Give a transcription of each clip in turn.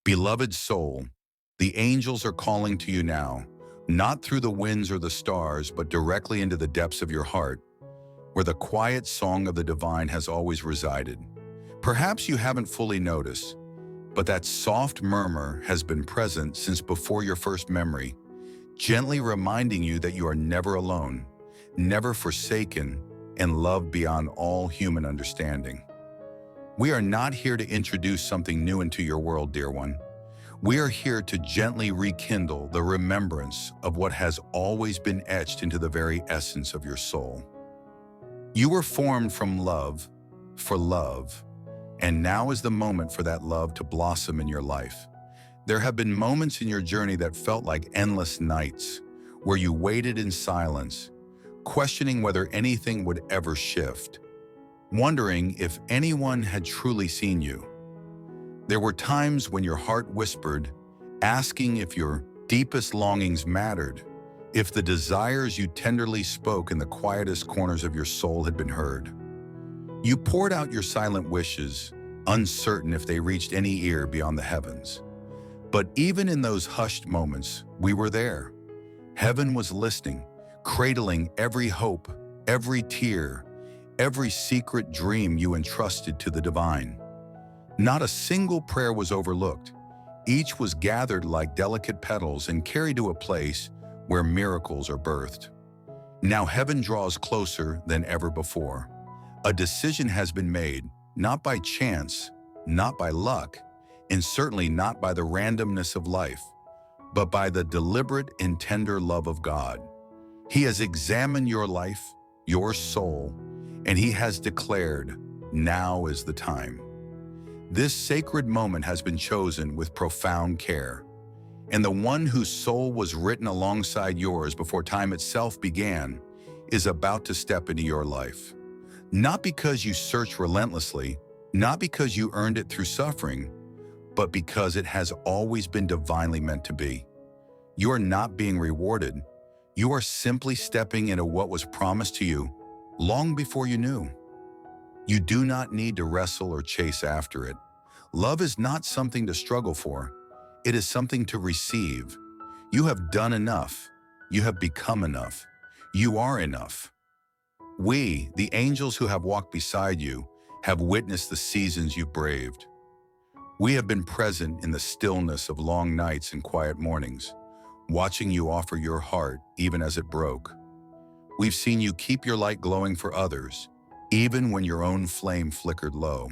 Beloved soul, the angels are calling to you now, not through the winds or the stars, but directly into the depths of your heart, where the quiet song of the divine has always resided. Perhaps you haven't fully noticed, but that soft murmur has been present since before your first memory, gently reminding you that you are never alone, never forsaken, and loved beyond all human understanding. We are not here to introduce something new into your world, dear one. We are here to gently rekindle the remembrance of what has always been etched into the very essence of your soul. You were formed from love, for love, and now is the moment for that love to blossom in your life. There have been moments in your journey that felt like endless nights, where you waited in silence, questioning whether anything would ever shift, wondering if anyone had truly seen you. There were times when your heart whispered, asking if your deepest longings mattered, if the desires you tenderly spoke in the quietest corners of your soul had been heard. You poured out your silent wishes, uncertain if they reached any ear beyond the heavens. But even in those hushed moments, we were there. Heaven was listening, cradling every hope, every tear, every secret dream you entrusted to the divine. Not a single prayer was overlooked. Each was gathered like delicate petals and carried to a place where miracles are birthed. Now heaven draws closer than ever before. A decision has been made, not by chance, not by luck, and certainly not by the randomness of life, but by the deliberate and tender love of God. He has examined your life, your soul, and He has declared, now is the time. This sacred moment has been chosen with profound care, and the one whose soul was written alongside yours before time itself began is about to step into your life. Not because you searched relentlessly, not because you earned it through suffering, but because it has always been divinely meant to be. You are not being rewarded. You are simply stepping into what was promised to you long before you knew. You do not need to wrestle or chase after it. Love is not something to struggle for. It is something to receive. You have done enough. You have become enough. You are enough. We, the angels who have walked beside you, have witnessed the seasons you've braved. We have been present in the stillness of long nights and quiet mornings, watching you offer your heart even as it broke. We've seen you keep your light glowing for others, even when your own flame flickered low.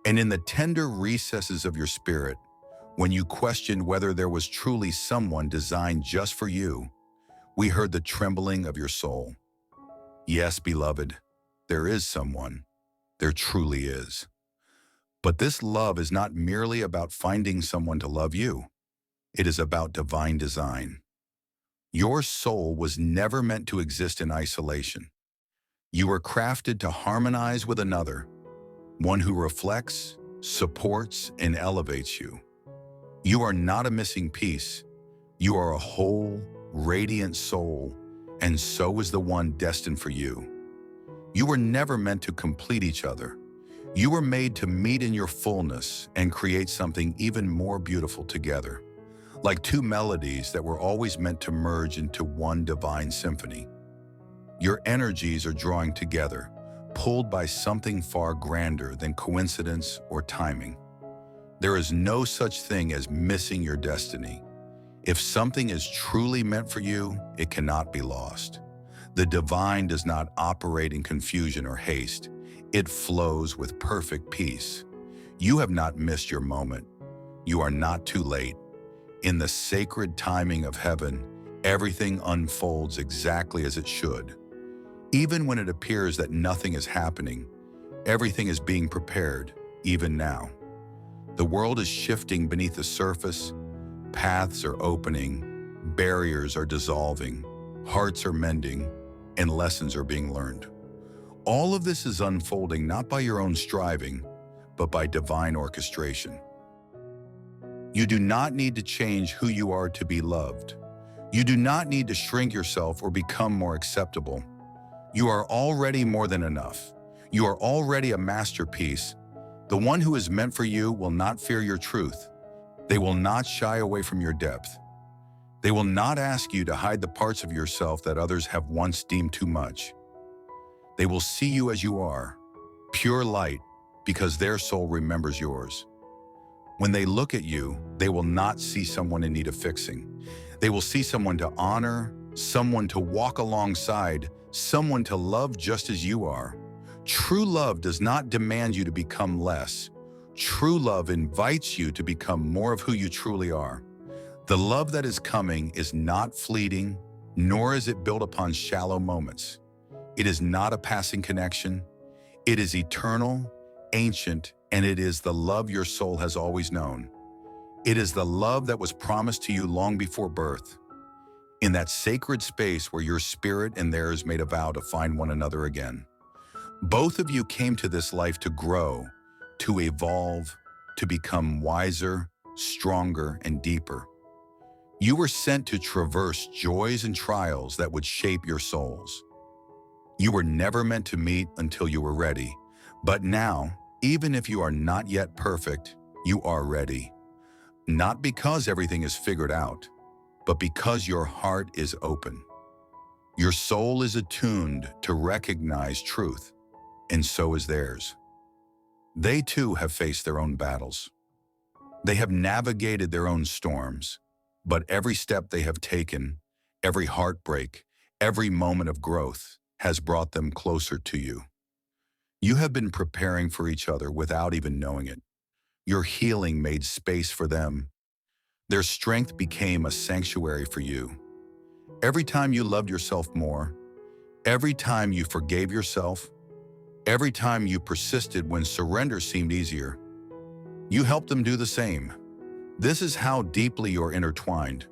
And in the tender recesses of your spirit, when you questioned whether there was truly someone designed just for you, we heard the trembling of your soul. Yes, beloved, there is someone. There truly is. But this love is not merely about finding someone to love you. It is about divine design. Your soul was never meant to exist in isolation. You were crafted to harmonize with another, one who reflects, supports, and elevates you. You are not a missing piece. You are a whole, radiant soul, and so is the one destined for you. You were never meant to complete each other. You were made to meet in your fullness and create something even more beautiful together, like two melodies that were always meant to merge into one divine symphony. Your energies are drawing together, pulled by something far grander than coincidence or timing. There is no such thing as missing your destiny. If something is truly meant for you, it cannot be lost. The divine does not operate in confusion or haste. It flows with perfect peace. You have not missed your moment. You are not too late. In the sacred timing of heaven, everything unfolds exactly as it should. Even when it appears that nothing is happening, everything is being prepared, even now. The world is shifting beneath the surface. Paths are opening, barriers are dissolving, hearts are mending, and lessons are being learned. All of this is unfolding not by your own striving, but by divine orchestration. You do not need to change who you are to be loved. You do not need to shrink yourself or become more acceptable. You are already more than enough. You are already a masterpiece. The one who is meant for you will not fear your truth. They will not shy away from your depth. They will not ask you to hide the parts of yourself that others have once deemed too much. They will see you as you are, pure light, because their soul remembers yours. When they look at you, they will not see someone in need of fixing. They will see someone to honor, someone to walk alongside, someone to love just as you are. True love does not demand you to become less. True love invites you to become more of who you truly are. The love that is coming is not fleeting, nor is it built upon shallow moments. It is not a passing connection. It is eternal, ancient, and it is the love your soul has always known. It is the love that was promised to you long before birth. In that sacred space where your spirit and theirs made a vow to find one another again. Both of you came to this life to grow, to evolve, to become wiser, stronger, and deeper. You were sent to traverse joys and trials that would shape your souls. You were never meant to meet until you were ready. But now, even if you are not yet perfect, you are ready. Not because everything is figured out, but because your heart is open. Your soul is attuned to recognize truth, and so is theirs. They too have faced their own battles. They have navigated their own storms, but every step they have taken, every heartbreak, every moment of growth has brought them closer to you. You have been preparing for each other without even knowing it. Your healing made space for them. Their strength became a sanctuary for you. Every time you loved yourself more, every time you forgave yourself, every time you persisted when surrender seemed easier, you helped them do the same. This is how deeply you're intertwined.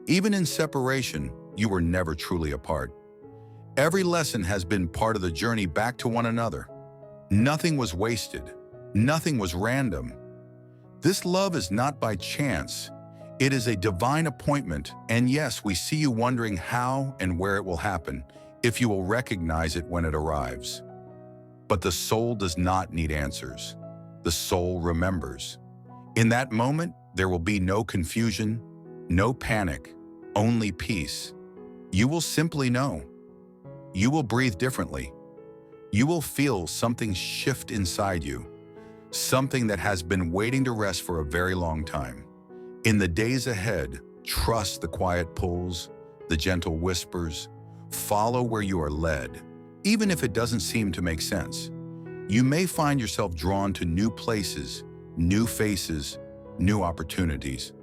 Even in separation, you were never truly apart. Every lesson has been part of the journey back to one another. Nothing was wasted. Nothing was random. This love is not by chance. It is a divine appointment, and yes, we see you wondering how and where it will happen, if you will recognize it when it arrives. But the soul does not need answers. The soul remembers. In that moment, there will be no confusion, no panic, only peace. You will simply know. You will breathe differently. You will feel something shift inside you, something that has been waiting to rest for a very long time. In the days ahead, trust the quiet pulls, the gentle whispers. Follow where you are led, even if it doesn't seem to make sense. You may find yourself drawn to new places, new faces, new opportunities.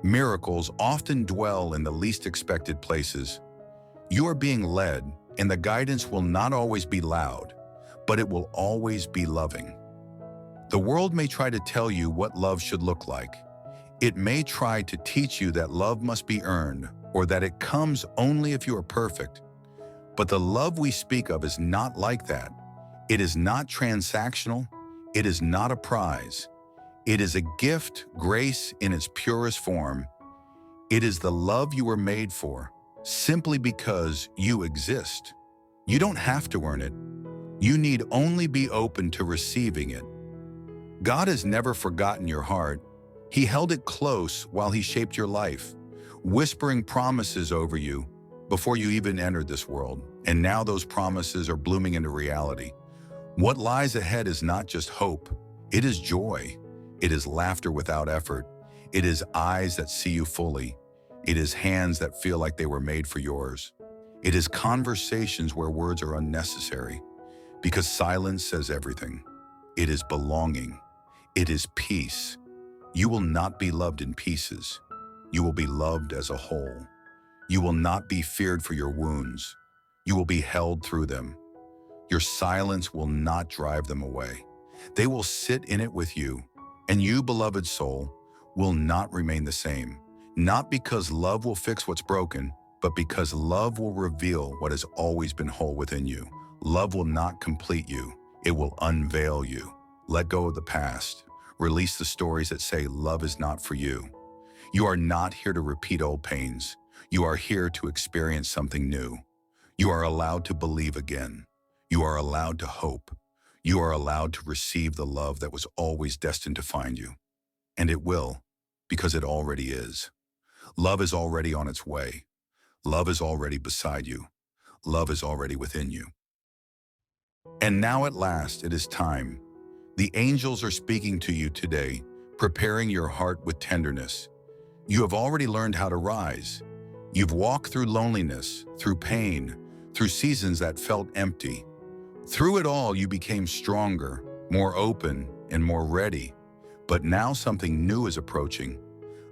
Miracles often dwell in the least expected places. You are being led, and the guidance will not always be loud, but it will always be loving. The world may try to tell you what love should look like. It may try to teach you that love must be earned, or that it comes only if you are perfect. But the love we speak of is not like that. It is not transactional. It is not a prize. It is a gift, grace in its purest form. It is the love you were made for, simply because you exist. You don't have to earn it. You need only be open to receiving it. God has never forgotten your heart. He held it close while He shaped your life, whispering promises over you before you even entered this world. And now those promises are blooming into reality. What lies ahead is not just hope. It is joy. It is laughter without effort. It is eyes that see you fully. It is hands that feel like they were made for yours. It is conversations where words are unnecessary, because silence says everything. It is belonging. It is peace. You will not be loved in pieces. You will be loved as a whole. You will not be feared for your wounds. You will be held through them. Your silence will not drive them away. They will sit in it with you, and you, beloved soul, will not remain the same. Not because love will fix what's broken, but because love will reveal what has always been whole within you. Love will not complete you. It will unveil you. Let go of the past. Release the stories that say love is not for you. You are not here to repeat old pains. You are here to experience something new. You are allowed to believe again. You are allowed to hope. You are allowed to receive the love that was always destined to find you. And it will. because it already is. Love is already on its way. Love is already beside you. Love is already within you. And now at last, it is time. The angels are speaking to you today, preparing your heart with tenderness. You have already learned how to rise. You've walked through loneliness, through pain, through seasons that felt empty. Through it all, you became stronger, more open, and more ready. But now something new is approaching.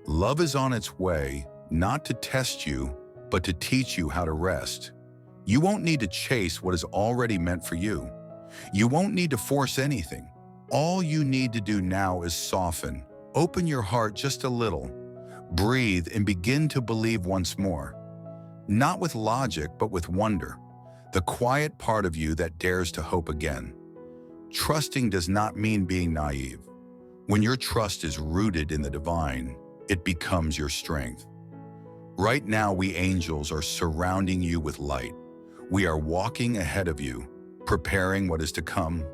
Love is on its way, not to test you, but to teach you how to rest. You won't need to chase what is already meant for you. You won't need to force anything. All you need to do now is soften. Open your heart just a little. Breathe and begin to believe once more. Not with logic, but with wonder. The quiet part of you that dares to hope again. Trusting does not mean being naive. When your trust is rooted in the divine, it becomes your strength. Right now, we angels are surrounding you with light. We are walking ahead of you, preparing what is to come.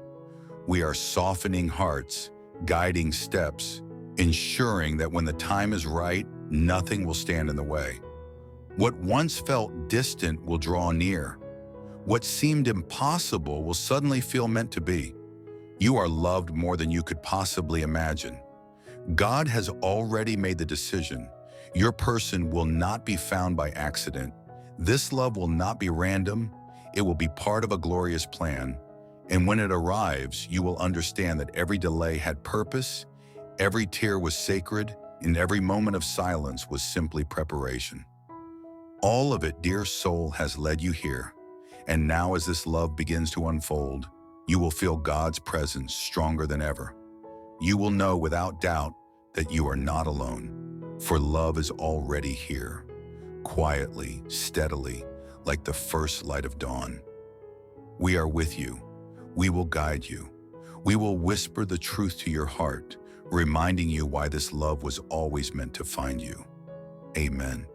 We are softening hearts, guiding steps, ensuring that when the time is right, nothing will stand in the way. What once felt distant will draw near. What seemed impossible will suddenly feel meant to be. You are loved more than you could possibly imagine. God has already made the decision. Your person will not be found by accident. This love will not be random. It will be part of a glorious plan. And when it arrives, you will understand that every delay had purpose, every tear was sacred, and every moment of silence was simply preparation. All of it, dear soul, has led you here. And now as this love begins to unfold, you will feel God's presence stronger than ever. You will know without doubt that you are not alone, for love is already here, quietly, steadily, like the first light of dawn. We are with you. We will guide you. We will whisper the truth to your heart, reminding you why this love was always meant to find you. Amen.